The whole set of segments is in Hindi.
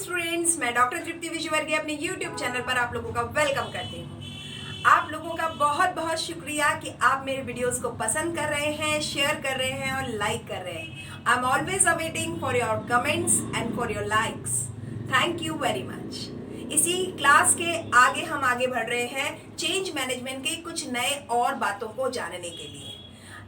स्टूडेंट्स, मैं डॉक्टर तृप्ति विजयवर्गीय अपने यूट्यूब चैनल पर आप लोगों का वेलकम करती हूँ। आप लोगों का बहुत बहुत शुक्रिया कि आप मेरे वीडियोस को पसंद कर रहे हैं, शेयर कर रहे हैं और लाइक कर रहे हैं। I am always awaiting for your comments and for your likes. Thank you very much. इसी क्लास के आगे हम आगे बढ़ रहे हैं चेंज मैनेजमेंट के कुछ नए और बातों को जानने के लिए।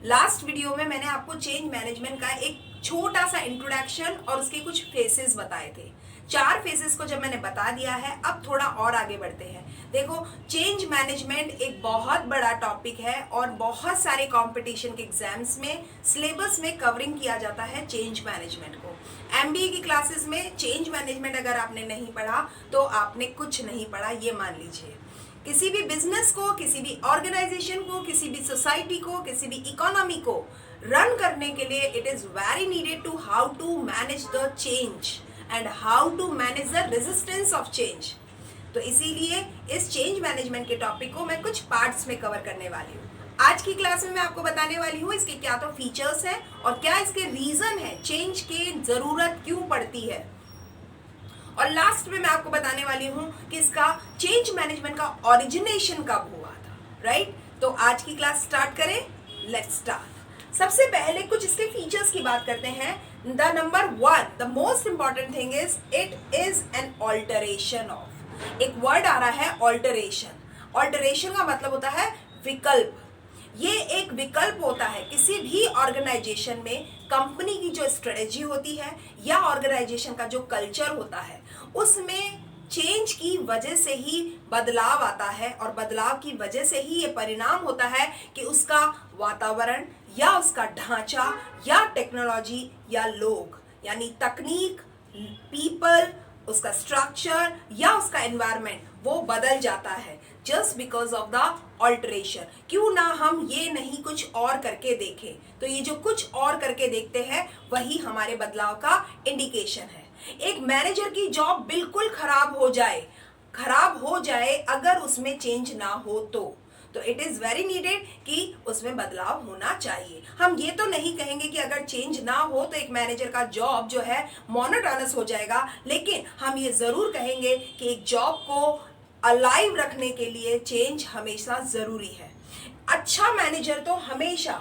लास्ट वीडियो में मैंने आपको चेंज मैनेजमेंट का एक छोटा सा इंट्रोडक्शन और उसके कुछ फेसेस बताए थे। 4 फेसेस को जब मैंने बता दिया है, अब थोड़ा और आगे बढ़ते हैं। देखो, चेंज मैनेजमेंट एक बहुत बड़ा टॉपिक है और बहुत सारे कंपटीशन के एग्जाम्स में सिलेबस में कवरिंग किया जाता है चेंज मैनेजमेंट को। एमबीए की क्लासेस में चेंज मैनेजमेंट अगर आपने नहीं पढ़ा तो आपने कुछ नहीं पढ़ा, ये मान लीजिए। किसी भी बिजनेस को, किसी भी ऑर्गेनाइजेशन को, किसी भी सोसाइटी को, किसी भी इकोनॉमी को रन करने के लिए it is very needed to how to manage the change and how to manage the resistance of change. तो इसीलिए इस चेंज मैनेजमेंट के टॉपिक को मैं कुछ पार्ट्स में कवर करने वाली हूँ। आज की क्लास में मैं आपको बताने वाली हूँ इसके क्या तो फीचर्स हैं और क्या इसके रीजन है, चेंज की जरूरत क्यों पड़ती है, और लास्ट में मैं आपको बताने वाली हूँ कि इसका चेंज मैनेजमेंट का ओरिजिनेशन कब हुआ था। राइट, तो आज की क्लास स्टार्ट करें। Let's start. सबसे पहले कुछ इसके फीचर्स की बात करते हैं। The number 1, the most important thing is it is an alteration of. एक वर्ड आ रहा है ऑल्टरेशन। ऑल्टरेशन का मतलब होता है विकल्प। ये एक विकल्प होता है किसी भी ऑर्गेनाइजेशन में। कंपनी की जो स्ट्रेटेजी होती है या ऑर्गेनाइजेशन का जो कल्चर होता है, उसमें चेंज की वजह से ही बदलाव आता है और बदलाव की वजह से ही ये परिणाम होता है कि उसका वातावरण या उसका ढांचा या टेक्नोलॉजी या लोग, यानी तकनीक, पीपल, उसका स्ट्रक्चर या उसका एनवायरनमेंट वो बदल जाता है just because of the alteration. क्यों ना हम ये नहीं कुछ और करके देखें। तो ये जो कुछ और करके देखते हैं वही हमारे बदलाव का इंडिकेशन है। एक मैनेजर की जॉब बिल्कुल खराब हो जाए अगर उसमें चेंज ना हो तो इट इज वेरी नीडेड कि उसमें बदलाव होना चाहिए। हम ये तो नहीं कहेंगे कि अगर चेंज ना हो तो एक मैनेजर का जॉब जो है मोनोटोनस हो जाएगा, लेकिन हम ये जरूर कहेंगे कि एक जॉब को अलाइव रखने के लिए चेंज हमेशा जरूरी है। अच्छा मैनेजर तो हमेशा,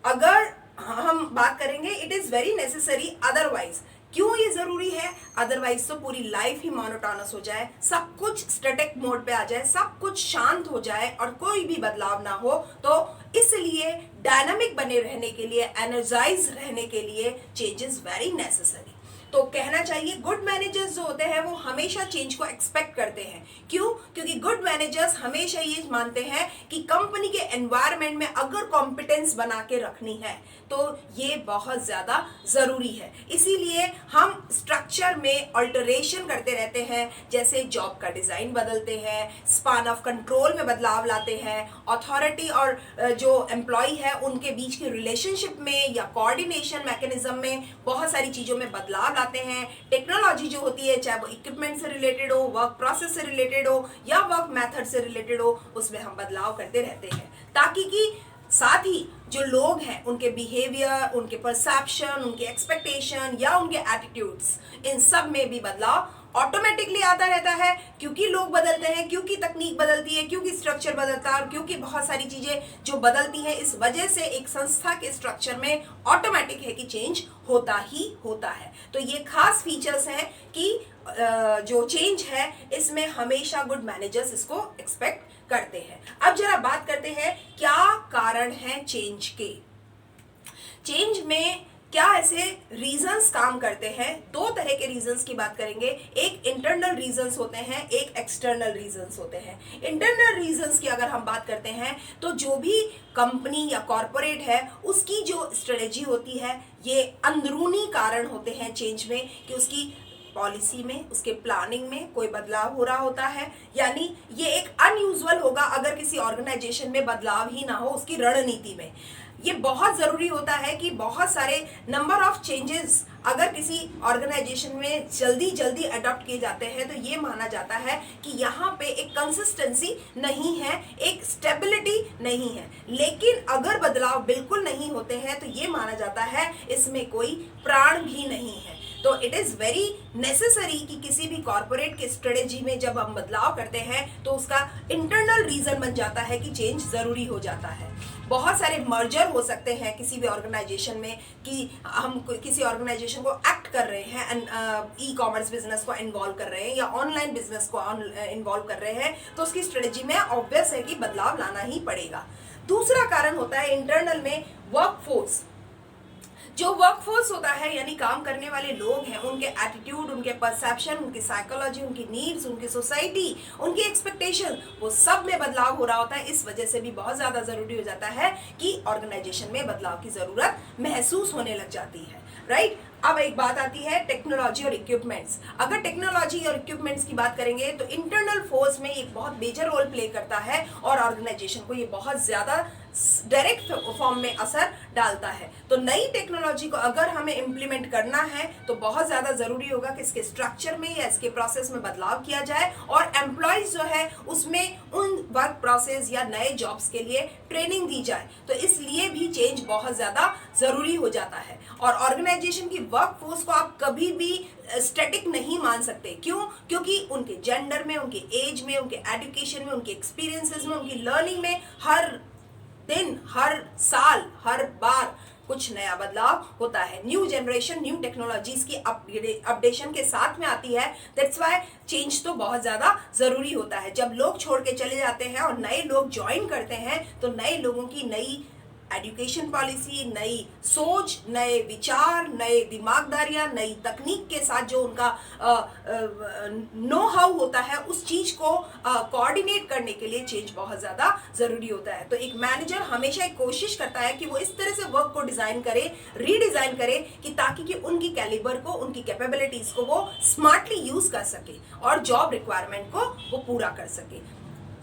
अगर हम बात करेंगे it is very necessary, otherwise क्यों ये जरूरी है, अदरवाइज तो पूरी लाइफ ही मोनोटोनस हो जाए, सब कुछ स्टैटिक मोड पे आ जाए, सब कुछ शांत हो जाए और कोई भी बदलाव ना हो। तो इसलिए डायनामिक बने रहने के लिए, एनर्जाइज रहने के लिए चेंज इज वेरी नेसेसरी। तो कहना चाहिए गुड मैनेजर्स जो होते हैं वो हमेशा चेंज को एक्सपेक्ट करते हैं। क्यों? क्योंकि गुड मैनेजर्स हमेशा ये मानते हैं कि कंपनी के एनवायरनमेंट में अगर कॉम्पिटेंस बना के रखनी है तो ये बहुत ज्यादा जरूरी है। इसीलिए हम स्ट्रक्चर में अल्टरेशन करते रहते हैं, जैसे जॉब का डिजाइन बदलते हैं, स्पान ऑफ कंट्रोल में बदलाव लाते हैं, अथॉरिटी और जो एम्प्लॉय है उनके बीच की रिलेशनशिप में या कोऑर्डिनेशन मैकेनिज्म में बहुत सारी चीजों में बदलाव लाते हैं। टेक्नोलॉजी जो होती है, चाहे वो इक्विपमेंट से रिलेटेड हो, वर्क प्रोसेस से रिलेटेड हो या वर्क मेथड से रिलेटेड हो, उसमें हम बदलाव करते रहते हैं ताकि कि साथ ही जो लोग हैं उनके बिहेवियर, उनके परसेप्शन, उनके एक्सपेक्टेशन या उनके एटीट्यूड्स, इन सब में भी बदलाव ऑटोमेटिकली आता रहता है। क्योंकि लोग बदलते हैं, क्योंकि तकनीक बदलती है, क्योंकि स्ट्रक्चर बदलता है और क्योंकि बहुत सारी चीजें जो बदलती हैं, इस वजह से एक संस्था के स्ट्रक्चर में ऑटोमेटिक है कि चेंज होता ही होता है। तो ये खास फीचर्स हैं कि जो चेंज है इसमें हमेशा गुड मैनेजर्स इसको एक्सपेक्ट करते हैं। अब जरा बात करते हैं क्या कारण है चेंज के। चेंज में क्या ऐसे रीजंस काम करते हैं? 2 तरह के रीजंस की बात करेंगे। एक इंटरनल रीजंस होते हैं, एक एक्सटर्नल रीजंस होते हैं। इंटरनल रीजंस की अगर हम बात करते हैं तो जो भी कंपनी या कॉरपोरेट है उसकी जो स्ट्रेटेजी होती है, ये अंदरूनी कारण होते हैं चेंज में, कि उसकी पॉलिसी में, उसके प्लानिंग में कोई बदलाव हो रहा होता है। यानी ये एक अनयूजुअल होगा अगर किसी ऑर्गेनाइजेशन में बदलाव ही ना हो उसकी रणनीति में। ये बहुत जरूरी होता है कि बहुत सारे नंबर ऑफ चेंजेस अगर किसी ऑर्गेनाइजेशन में जल्दी अडॉप्ट किए जाते हैं तो ये माना जाता है कि यहाँ पे एक कंसिस्टेंसी नहीं है, एक स्टेबिलिटी नहीं है। लेकिन अगर बदलाव बिल्कुल नहीं होते हैं तो ये माना जाता है इसमें कोई प्राण भी नहीं है। तो इट इज़ वेरी नेसेसरी कि किसी भी कॉरपोरेट के स्ट्रेटेजी में जब हम बदलाव करते हैं तो उसका इंटरनल रीजन बन जाता है कि चेंज ज़रूरी हो जाता है। बहुत सारे मर्जर हो सकते हैं किसी भी ऑर्गेनाइजेशन में कि हम किसी ऑर्गेनाइजेशन को एक्ट कर रहे हैं, ई कॉमर्स बिजनेस को इन्वॉल्व कर रहे हैं या ऑनलाइन बिजनेस को इन्वॉल्व कर रहे हैं, तो उसकी स्ट्रेटेजी में ऑब्वियस है कि बदलाव लाना ही पड़ेगा। दूसरा कारण होता है इंटरनल में वर्कफोर्स। जो वर्कफोर्स होता है यानी काम करने वाले लोग हैं, उनके एटीट्यूड, उनके परसेप्शन, उनकी साइकोलॉजी, उनकी नीड्स, उनकी सोसाइटी, उनकी एक्सपेक्टेशन, वो सब में बदलाव हो रहा होता है। इस वजह से भी बहुत ज़्यादा ज़रूरी हो जाता है कि ऑर्गेनाइजेशन में बदलाव की ज़रूरत महसूस होने लग जाती है, राइट। अब एक बात आती है टेक्नोलॉजी और इक्विपमेंट्स। अगर टेक्नोलॉजी और इक्विपमेंट्स की बात करेंगे तो इंटरनल फोर्स में एक बहुत मेजर रोल प्ले करता है और ऑर्गेनाइजेशन को ये बहुत ज़्यादा डायरेक्ट फॉर्म में असर डालता है। तो नई टेक्नोलॉजी को अगर हमें इम्प्लीमेंट करना है तो बहुत ज़्यादा ज़रूरी होगा कि इसके स्ट्रक्चर में या इसके प्रोसेस में बदलाव किया जाए और एम्प्लॉयज़ जो है उसमें उन वर्क प्रोसेस या नए जॉब्स के लिए ट्रेनिंग दी जाए। तो इसलिए भी चेंज बहुत ज़्यादा ज़रूरी हो जाता है। और ऑर्गेनाइजेशन की वर्कफोर्स को आप कभी भी स्टैटिक नहीं मान सकते। क्यों? क्योंकि उनके जेंडर में, उनके एज में, उनके एजुकेशन में, उनके एक्सपीरियंसेस में, उनकी लर्निंग में हर दिन, हर साल, हर बार कुछ नया बदलाव होता है। न्यू जनरेशन न्यू टेक्नोलॉजीज की अपडेशन के साथ में आती है। दैट्स व्हाई चेंज तो बहुत ज़्यादा ज़रूरी होता है। जब लोग छोड़ के चले जाते हैं और नए लोग ज्वाइन करते हैं तो नए लोगों की नई एजुकेशन पॉलिसी, नई सोच, नए विचार, नए दिमागदारियां, नई तकनीक के साथ जो उनका नो हाउ होता है उस चीज़ को कोऑर्डिनेट करने के लिए चेंज बहुत ज़्यादा ज़रूरी होता है। तो एक मैनेजर हमेशा एक कोशिश करता है कि वो इस तरह से वर्क को डिज़ाइन करे, रीडिज़ाइन करे कि ताकि कि उनकी कैलिबर को, उनकी कैपेबिलिटीज़ को वो स्मार्टली यूज़ कर सके और जॉब रिक्वायरमेंट को वो पूरा कर सके।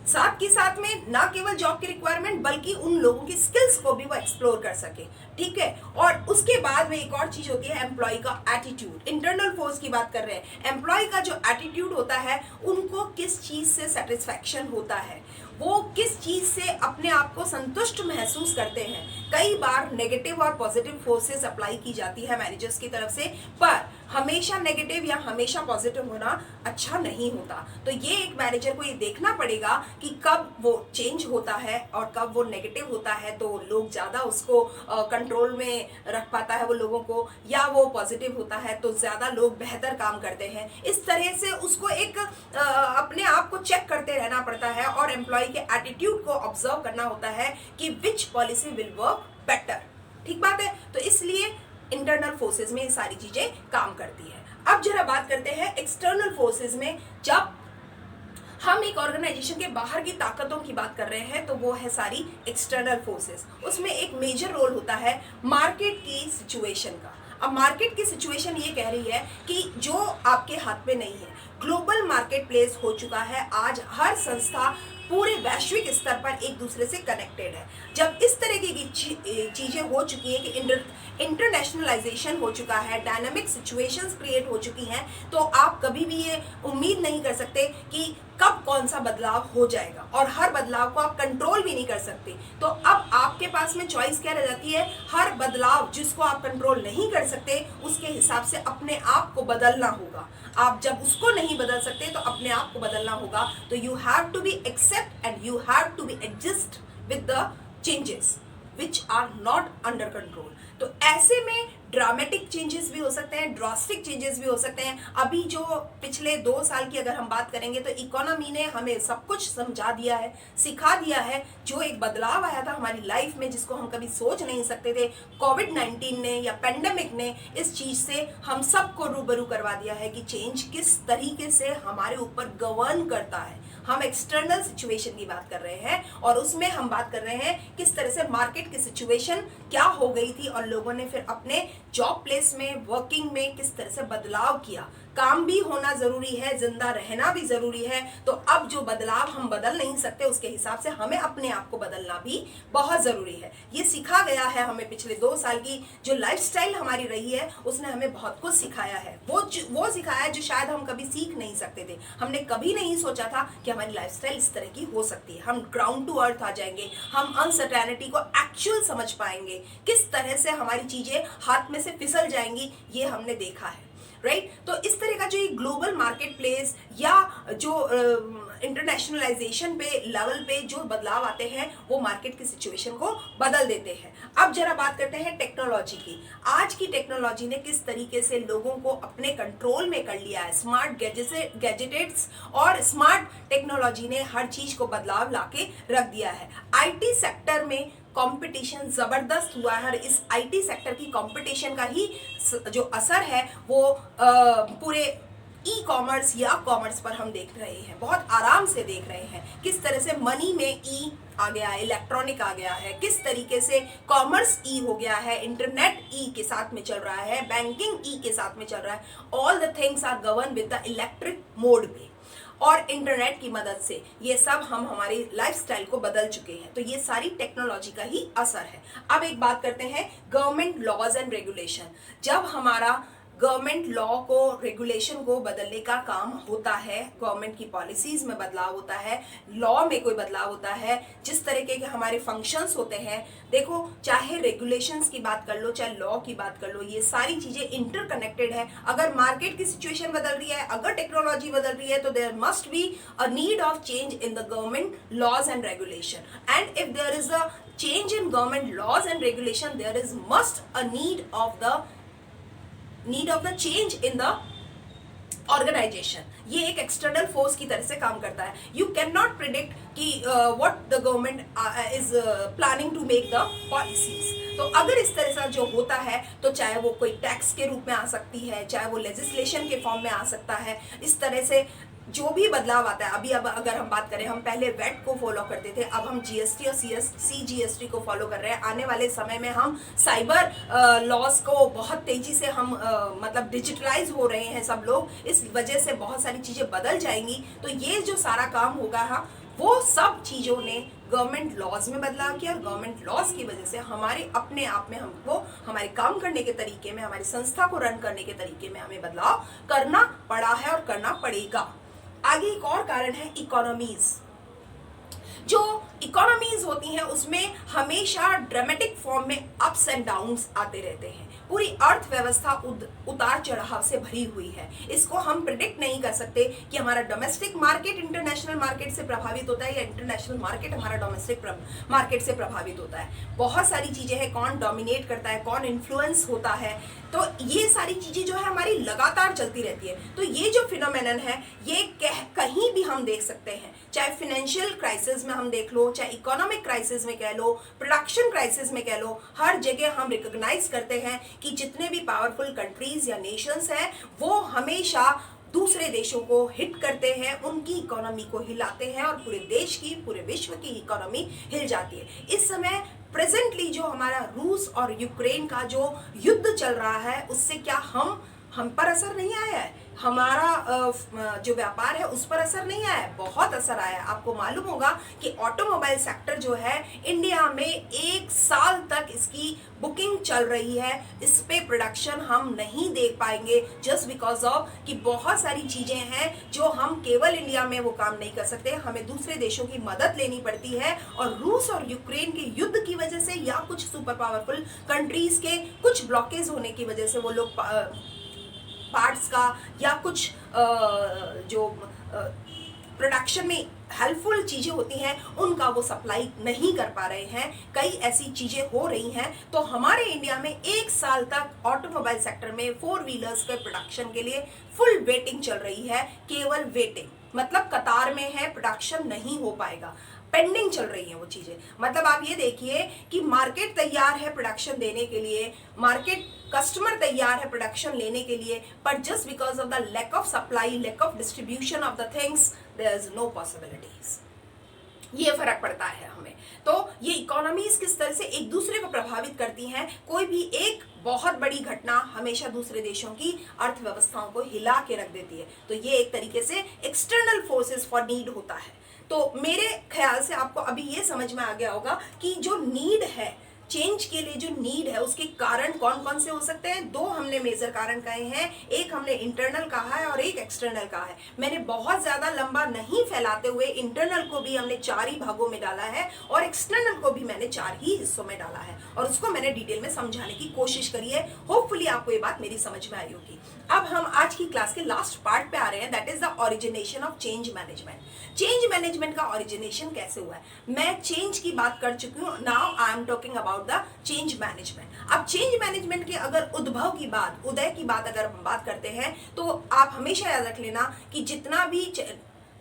साथ के साथ में ना केवल जॉब की रिक्वायरमेंट बल्कि उन लोगों की स्किल्स को भी वो एक्सप्लोर कर सके, ठीक है। और उसके बाद में एक और चीज होती है एम्प्लॉय का एटीट्यूड। इंटरनल फोर्स की बात कर रहे हैं, एम्प्लॉय का जो एटीट्यूड होता है, उनको किस चीज से सेटिस्फैक्शन होता है, वो किस चीज से अपने आप को संतुष्ट महसूस करते हैं। कई बार नेगेटिव और पॉजिटिव फोर्सेस अप्लाई की जाती है मैनेजर्स की तरफ से, पर हमेशा नेगेटिव या हमेशा पॉजिटिव होना अच्छा नहीं होता। तो ये एक मैनेजर को ये देखना पड़ेगा कि कब वो चेंज होता है और कब वो नेगेटिव होता है तो लोग ज़्यादा उसको कंट्रोल में रख पाता है वो लोगों को, या वो पॉजिटिव होता है तो ज़्यादा लोग बेहतर काम करते हैं। इस तरह से उसको एक अपने आप को चेक करते रहना पड़ता है और एम्प्लॉय के एटीट्यूड को ऑब्जर्व करना होता है कि विच पॉलिसी विल वर्क बेटर, ठीक बात है। तो इसलिए इंटरनल फोर्सेस में ये सारी चीजें काम करती है। अब जरा बात करते हैं एक्सटर्नल फोर्सेस में। जब हम एक ऑर्गेनाइजेशन के बाहर की ताकतों की बात कर रहे हैं तो वो है सारी एक्सटर्नल फोर्सेस। उसमें एक मेजर रोल होता है मार्केट की सिचुएशन का। अब मार्केट की सिचुएशन ये कह रही है कि जो आपके हाथ में नहीं है, ग्लोबल मार्केट प्लेस हो चुका है। आज हर संस्था पूरे वैश्विक स्तर पर एक दूसरे से कनेक्टेड है। जब इस तरह की चीज़ें हो चुकी हैं कि इंटरनेशनलाइजेशन हो चुका है, डायनामिक सिचुएशंस क्रिएट हो चुकी हैं, तो आप कभी भी ये उम्मीद नहीं कर सकते कि कब कौन सा बदलाव हो जाएगा, और हर बदलाव को आप कंट्रोल भी नहीं कर सकते। तो अब आपके पास में चॉइस क्या रह जाती है, हर बदलाव जिसको आप कंट्रोल नहीं कर सकते उसके हिसाब से अपने आप को बदलना होगा। आप जब उसको नहीं बदल सकते तो अपने आप को बदलना होगा। तो you have to be accept and you have to be adjust with the changes which are not under control. तो ऐसे में ड्रामेटिक चेंजेस भी हो सकते हैं, ड्रास्टिक चेंजेस भी हो सकते हैं। अभी जो पिछले 2 साल की अगर हम बात करेंगे तो इकोनॉमी ने हमें सब कुछ समझा दिया है, सिखा दिया है। जो एक बदलाव आया था हमारी लाइफ में जिसको हम कभी सोच नहीं सकते थे, कोविड-19 ने या पेंडेमिक ने इस चीज़ से हम सबको रूबरू करवा दिया है कि चेंज किस तरीके से हमारे ऊपर गवर्न करता है। हम एक्सटर्नल सिचुएशन की बात कर रहे हैं और उसमें हम बात कर रहे हैं किस तरह से मार्केट की सिचुएशन क्या हो गई थी और लोगों ने फिर अपने जॉब प्लेस में, वर्किंग में किस तरह से बदलाव किया। काम भी होना जरूरी है, जिंदा रहना भी जरूरी है। तो अब जो बदलाव हम बदल नहीं सकते उसके हिसाब से हमें अपने आप को बदलना भी बहुत जरूरी है। ये सिखा गया है हमें। पिछले 2 साल की जो लाइफस्टाइल हमारी रही है उसने हमें बहुत कुछ सिखाया है। वो सिखाया है जो शायद हम कभी सीख नहीं सकते थे। हमने कभी नहीं सोचा था कि हमारी लाइफस्टाइल इस तरह की हो सकती है। हम ग्राउंड टू अर्थ आ जाएंगे, हम अनसर्टेनिटी को एक्चुअल समझ पाएंगे, किस तरह से हमारी चीजें हाथ में से फिसल जाएंगी, ये हमने देखा है। राइट। तो इस तरह का जो ये ग्लोबल मार्केट प्लेस या जो इंटरनेशनलाइजेशन पे लेवल पे जो बदलाव आते हैं वो मार्केट की सिचुएशन को बदल देते हैं। अब जरा बात करते हैं टेक्नोलॉजी की। आज की टेक्नोलॉजी ने किस तरीके से लोगों को अपने कंट्रोल में कर लिया है। स्मार्ट गैजेट्स और स्मार्ट टेक्नोलॉजी ने हर चीज को बदलाव लाके रख दिया है। आईटी सेक्टर में कंपटीशन जबरदस्त हुआ है और इस आईटी सेक्टर की कंपटीशन का ही जो असर है वो पूरे ई कॉमर्स या कॉमर्स पर हम देख रहे हैं, बहुत आराम से देख रहे हैं किस तरह से मनी में ई आ गया है, इलेक्ट्रॉनिक आ गया है, किस तरीके से कॉमर्स ई हो गया है, इंटरनेट ई के साथ में चल रहा है, बैंकिंग ई के साथ में चल रहा है। All the things are govern with the electric mode पे और इंटरनेट की मदद से ये सब हम हमारी लाइफस्टाइल को बदल चुके हैं। तो ये सारी टेक्नोलॉजी का ही असर है। अब एक बात करते हैं गवर्नमेंट लॉज एंड रेगुलेशन। जब हमारा गवर्नमेंट लॉ को रेगुलेशन को बदलने का काम होता है, गवर्नमेंट की पॉलिसीज में बदलाव होता है, लॉ में कोई बदलाव होता है, जिस तरीके के हमारे फंक्शंस होते हैं, देखो चाहे रेगुलेशंस की बात कर लो चाहे लॉ की बात कर लो, ये सारी चीजें इंटरकनेक्टेड है। अगर मार्केट की सिचुएशन बदल रही है, अगर टेक्नोलॉजी बदल रही है, तो there must be a need of change in the government laws and regulation. And if there is a change in government laws and regulation, there is must a need of the change in the organisation. ये एक एक्सटर्नल फोर्स की तरह से काम करता है। यू कैन नॉट प्रिडिक्ट कि what the government is planning to make the policies. तो अगर इस तरह से जो होता है तो चाहे वो कोई टैक्स के रूप में आ सकती है, चाहे वो लेजिस्लेशन के फॉर्म में आ सकता है, इस तरह से जो भी बदलाव आता है। अब अगर हम बात करें, हम पहले वेट को फॉलो करते थे, अब हम जीएसटी और सीजीएसटी को फॉलो कर रहे हैं। आने वाले समय में हम साइबर लॉस को बहुत तेजी से हम मतलब डिजिटलाइज हो रहे हैं सब लोग, इस वजह से बहुत सारी चीजें बदल जाएंगी। तो ये जो सारा काम होगा वो सब चीजों ने गवर्नमेंट लॉज में बदलाव किया और गवर्नमेंट लॉज की वजह से हमारे अपने आप में हमको हमारे काम करने के तरीके में, हमारी संस्था को रन करने के तरीके में हमें बदलाव करना पड़ा है और करना पड़ेगा। आगे एक और कारण है इकोनॉमीज। जो इकोनॉमीज होती हैं उसमें हमेशा ड्रामेटिक फॉर्म में अप्स एंड डाउन्स आते रहते हैं। पूरी अर्थव्यवस्था उतार चढ़ाव से भरी हुई है। इसको हम प्रिडिक्ट नहीं कर सकते कि हमारा डोमेस्टिक मार्केट इंटरनेशनल मार्केट से प्रभावित होता है या इंटरनेशनल मार्केट हमारा डोमेस्टिक मार्केट से प्रभावित होता है। बहुत सारी चीजें हैं, कौन डोमिनेट करता है, कौन इन्फ्लुएंस होता है, तो ये सारी चीजें जो है हमारी लगातार चलती रहती है। तो ये जो फिनोमेनन है ये कहीं भी हम देख सकते हैं, चाहे फाइनेंशियल क्राइसिस में हम देख लो, चाहे इकोनॉमिक क्राइसिस में कह लो, प्रोडक्शन क्राइसिस में कह लो, हर जगह हम रिकॉग्नाइज करते हैं कि जितने भी पावरफुल कंट्रीज या नेशंस हैं वो हमेशा दूसरे देशों को हिट करते हैं, उनकी इकोनॉमी को हिलाते हैं और पूरे देश की, पूरे विश्व की इकोनॉमी हिल जाती है। इस समय प्रेजेंटली जो हमारा रूस और यूक्रेन का जो युद्ध चल रहा है उससे क्या हम पर असर नहीं आया है? हमारा जो व्यापार है उस पर असर नहीं आया है? बहुत असर आया है। आपको मालूम होगा कि ऑटोमोबाइल सेक्टर जो है इंडिया में 1 साल तक इसकी बुकिंग चल रही है, इस पे प्रोडक्शन हम नहीं देख पाएंगे जस्ट बिकॉज ऑफ कि बहुत सारी चीजें हैं जो हम केवल इंडिया में वो काम नहीं कर सकते, हमें दूसरे देशों की मदद लेनी पड़ती है। और रूस और यूक्रेन के युद्ध की वजह से या कुछ सुपर पावरफुल कंट्रीज के कुछ ब्लॉकेज होने की वजह से वो लोग पार्ट्स का या कुछ जो प्रोडक्शन में हेल्पफुल चीजें होती हैं उनका वो सप्लाई नहीं कर पा रहे हैं। कई ऐसी चीजें हो रही हैं। तो हमारे इंडिया में 1 साल तक ऑटोमोबाइल सेक्टर में 4 व्हीलर्स के प्रोडक्शन के लिए फुल वेटिंग चल रही है। केवल वेटिंग मतलब कतार में है, प्रोडक्शन नहीं हो पाएगा, पेंडिंग चल रही है वो चीजें। मतलब आप ये देखिए कि मार्केट तैयार है प्रोडक्शन देने के लिए, मार्केट कस्टमर तैयार है प्रोडक्शन लेने के लिए, पर just because of the lack of supply, lack of distribution of the things, there is no possibilities. ये फर्क पड़ता है हमें। तो ये इकोनॉमीज किस तरह से एक दूसरे को प्रभावित करती हैं। कोई भी एक बहुत बड़ी घटना हमेशा दूसरे देशों की अर्थव्यवस्थाओं को हिला के रख देती है। तो ये एक तरीके से एक्सटर्नल फोर्सेस फॉर नीड होता है। तो मेरे ख्याल से आपको अभी ये समझ में आ गया होगा कि जो नीड है चेंज के लिए जो नीड है उसके कारण कौन कौन से हो सकते हैं। दो हमने मेजर कारण कहे हैं, एक हमने इंटरनल कहा है और एक एक्सटर्नल कहा है। मैंने बहुत ज्यादा लंबा नहीं फैलाते हुए इंटरनल को भी हमने 4 ही भागों में डाला है और एक्सटर्नल को भी मैंने 4 ही हिस्सों में डाला है और उसको मैंने डिटेल में समझाने की कोशिश करी है। होपफुली आपको ये बात मेरी समझ में आई होगी। अब हम आज की क्लास के लास्ट पार्ट पे आ रहे हैं, that is the origination of change management. Change management का ओरिजिनेशन कैसे हुआ है, मैं चेंज की बात कर चुकी हूँ। Now I am talking about the change management. अब चेंज मैनेजमेंट के अगर उद्भव की बात, उदय की बात अगर हम बात करते हैं तो आप हमेशा याद रख लेना कि जितना भी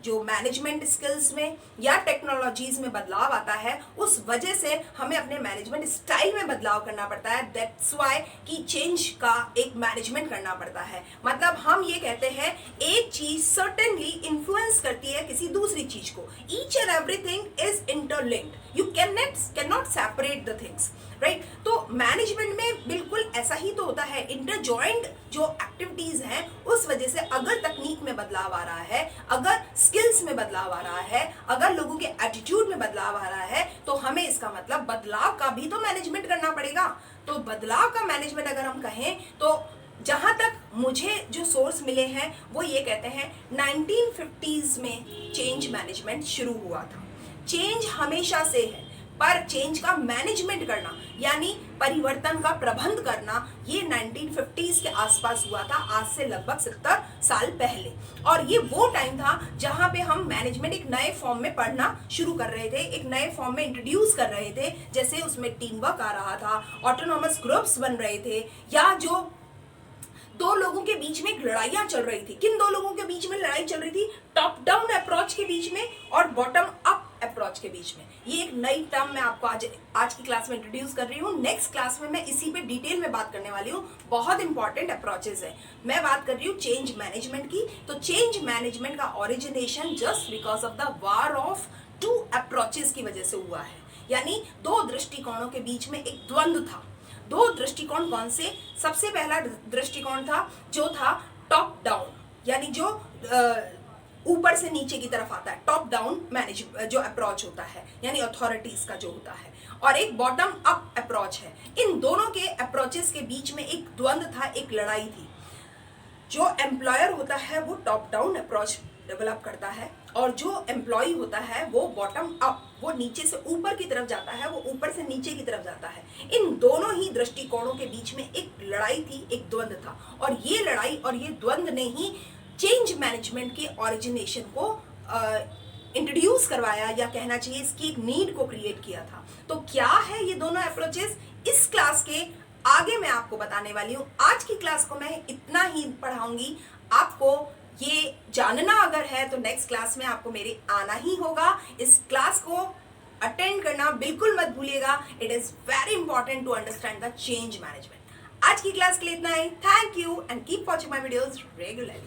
जो मैनेजमेंट स्किल्स में या टेक्नोलॉजीज में बदलाव आता है उस वजह से हमें अपने मैनेजमेंट स्टाइल में बदलाव करना पड़ता है। दैट्स व्हाई कि चेंज का एक मैनेजमेंट करना पड़ता है। मतलब हम ये कहते हैं एक चीज सर्टेनली इन्फ्लुएंस करती है किसी दूसरी चीज को। Each and everything is interlinked, you can not separate the things, right. तो मैनेजमेंट में बिल्कुल ऐसा ही तो होता है। इंटरजॉइंट जो एक्टिविटीज हैं उस वजह से अगर तकनीक में बदलाव आ रहा है, अगर स्किल्स में बदलाव आ रहा है, अगर लोगों के एटीट्यूड में बदलाव आ रहा है तो हमें इसका मतलब बदलाव का भी तो मैनेजमेंट करना पड़ेगा। तो बदलाव का मैनेजमेंट अगर हम कहें तो जहां तक मुझे जो सोर्स मिले हैं वो ये कहते हैं 1950s में चेंज मैनेजमेंट शुरू हुआ था। चेंज हमेशा से है पर चेंज का मैनेजमेंट करना यानी परिवर्तन का प्रबंध करना ये 1950s के आसपास हुआ था, आज से लगभग 70 साल पहले। और ये वो टाइम था जहां पे हम मैनेजमेंट एक नए फॉर्म में पढ़ना शुरू कर रहे थे, एक नए फॉर्म में इंट्रोड्यूस कर रहे थे। जैसे उसमें टीम वर्क आ रहा था, ऑटोनॉमस ग्रुप्स बन रहे थे, या जो दो लोगों के बीच में लड़ाइयां चल रही थी। किन दो लोगों के बीच में लड़ाई चल रही थी? टॉप डाउन अप्रोच के बीच में और बॉटम अप अप्रोच के बीच में। ये एक नई टर्म मैं आपको आज की क्लास में इंट्रोड्यूस कर रही हूँ। नेक्स्ट क्लास में मैं इसी पे डिटेल में बात करने वाली हूँ। बहुत इंपॉर्टेंट अप्रोचेस है। मैं बात कर रही हूँ चेंज मैनेजमेंट की। तो चेंज मैनेजमेंट का origination just because of the war of 2 approaches की वजह से हुआ है। यानी 2 दृष्टिकोणों के बीच में एक द्वंद्व था। 2 दृष्टिकोण कौन से? सबसे पहला दृष्टिकोण था जो था टॉप डाउन, यानी जो ऊपर से नीचे की तरफ आता है, टॉप डाउन मैनेज जो अप्रोच होता है यानी अथॉरिटीज का जो होता है, और एक बॉटम अप अप्रोच है। इन दोनों के अप्रोचेस के बीच में एक द्वंद्व था, एक लड़ाई थी। जो एम्प्लॉयर होता है वो टॉप डाउन अप्रोच डेवलप करता है और जो एम्प्लॉय होता है वो बॉटम अप, वो नीचे से ऊपर की तरफ जाता है, वो ऊपर से नीचे की तरफ जाता है। इन दोनों ही दृष्टिकोणों के बीच में एक लड़ाई थी, एक द्वंद्व था, और ये लड़ाई और ये द्वंद्व ने ही चेंज मैनेजमेंट के ओरिजिनेशन को इंट्रोड्यूस करवाया, या कहना चाहिए इसकी एक नीड को क्रिएट किया था। तो क्या है ये दोनों अप्रोचेस, इस क्लास के आगे मैं आपको बताने वाली हूँ। आज की क्लास को मैं इतना ही पढ़ाऊंगी। आपको ये जानना अगर है तो नेक्स्ट क्लास में आपको मेरे आना ही होगा। इस क्लास को अटेंड करना बिल्कुल मत भूलिएगा। It is very important to understand the change management. आज की क्लास के लिए इतना ही। Thank you and keep watching my videos regularly.